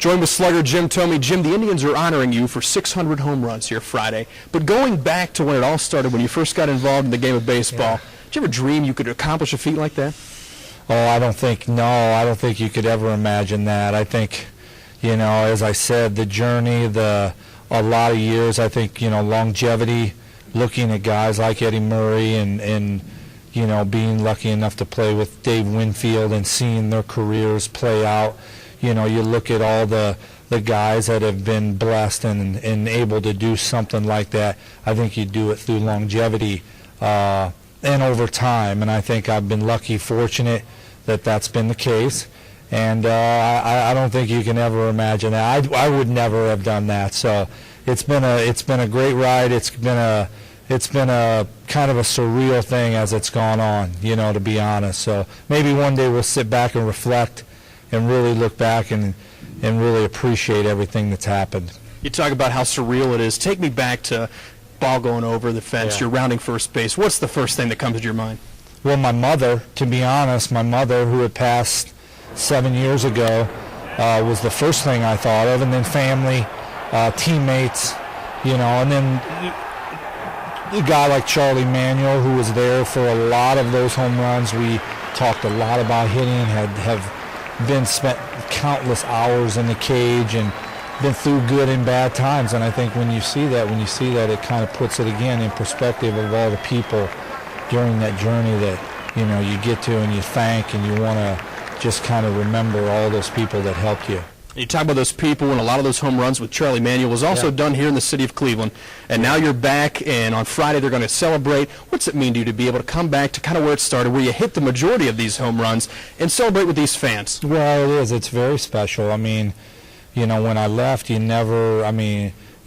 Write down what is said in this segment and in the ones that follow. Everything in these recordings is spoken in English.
Joined with slugger Jim Thome. Jim, the Indians are honoring you for 600 home runs here Friday. But going back to when it all started, when you first got involved in the game of baseball, did you ever dream you could accomplish a feat like that? Oh, I don't think you could ever imagine that. I think, as I said, the journey, a lot of years, I think, longevity, looking at guys like Eddie Murray and being lucky enough to play with Dave Winfield and seeing their careers play out. You look at all the guys that have been blessed and able to do something like that. I think you do it through longevity and over time. And I think I've been lucky, fortunate that that's been the case. And I don't think you can ever imagine that. I would never have done that. So it's been a great ride. It's been a kind of a surreal thing as it's gone on, to be honest. So maybe one day we'll sit back and reflect and really look back and really appreciate everything that's happened. You talk about how surreal it is. Take me back to ball going over the fence, you're rounding first base. What's the first thing that comes to your mind? Well, my mother, to be honest, who had passed 7 years ago, was the first thing I thought of, and then family, teammates, and then a guy like Charlie Manuel, who was there for a lot of those home runs. We talked a lot about hitting, have been spent countless hours in the cage and been through good and bad times. And I think when you see that, it kind of puts it again in perspective of all the people during that journey that, you get to and you thank, and you want to just kind of remember all those people that helped you. You talk about those people, and a lot of those home runs with Charlie Manuel was also done here in the city of Cleveland. And now you're back, and on Friday they're going to celebrate. What's it mean to you to be able to come back to kind of where it started, where you hit the majority of these home runs, and celebrate with these fans? Well, it is. It's very special. I mean, when I left, you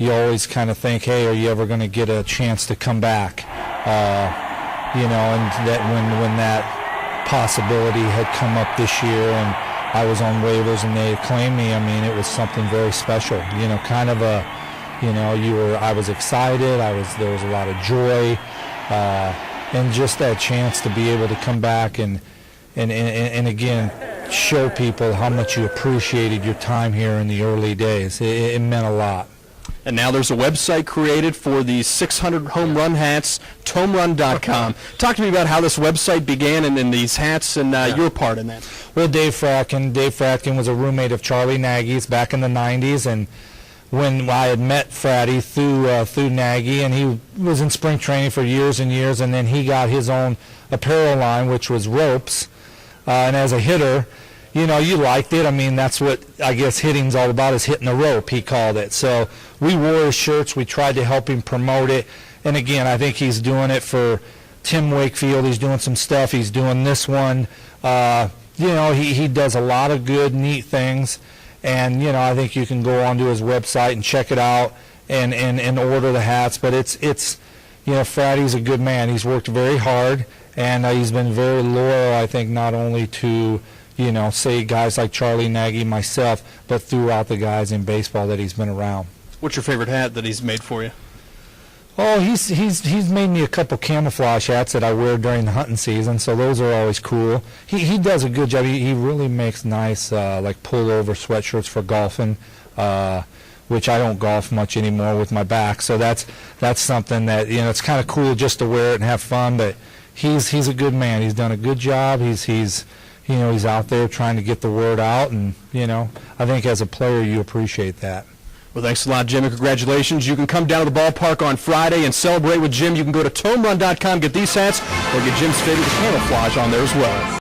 always kind of think, hey, are you ever going to get a chance to come back? And that when that possibility had come up this year, and I was on waivers and they claimed me, it was something very special. Kind of I was excited. There was a lot of joy, and just that chance to be able to come back and again show people how much you appreciated your time here in the early days. It meant a lot. And now there's a website created for these 600 home run hats, ThomeRun.com. Talk to me about how this website began and these hats and your part in that. Well, Dave Fratkin was a roommate of Charlie Nagy's back in the 90s, and when I had met Fratty through Nagy, and he was in spring training for years and years, and then he got his own apparel line, which was ropes, and as a hitter, you liked it. That's what I guess hitting's all about, is hitting the rope, he called it. So we wore his shirts. We tried to help him promote it. And again, I think he's doing it for Tim Wakefield. He's doing some stuff. He's doing this one. He does a lot of good, neat things. And, I think you can go onto his website and check it out and order the hats. But it's Fratty's a good man. He's worked very hard, and he's been very loyal, I think, not only to say guys like Charlie Nagy, myself, but throughout the guys in baseball that he's been around. What's your favorite hat that he's made for you? Oh, he's made me a couple camouflage hats that I wear during the hunting season, so those are always cool. He does a good job. He really makes nice like pullover sweatshirts for golfing, which I don't golf much anymore with my back. So that's something that it's kind of cool just to wear it and have fun. But he's a good man. He's done a good job. He's out there trying to get the word out, and I think as a player you appreciate that. Well, thanks a lot, Jim, and congratulations. You can come down to the ballpark on Friday and celebrate with Jim. You can go to ThomeRun.com, get these hats, or get Jim's favorite camouflage on there as well.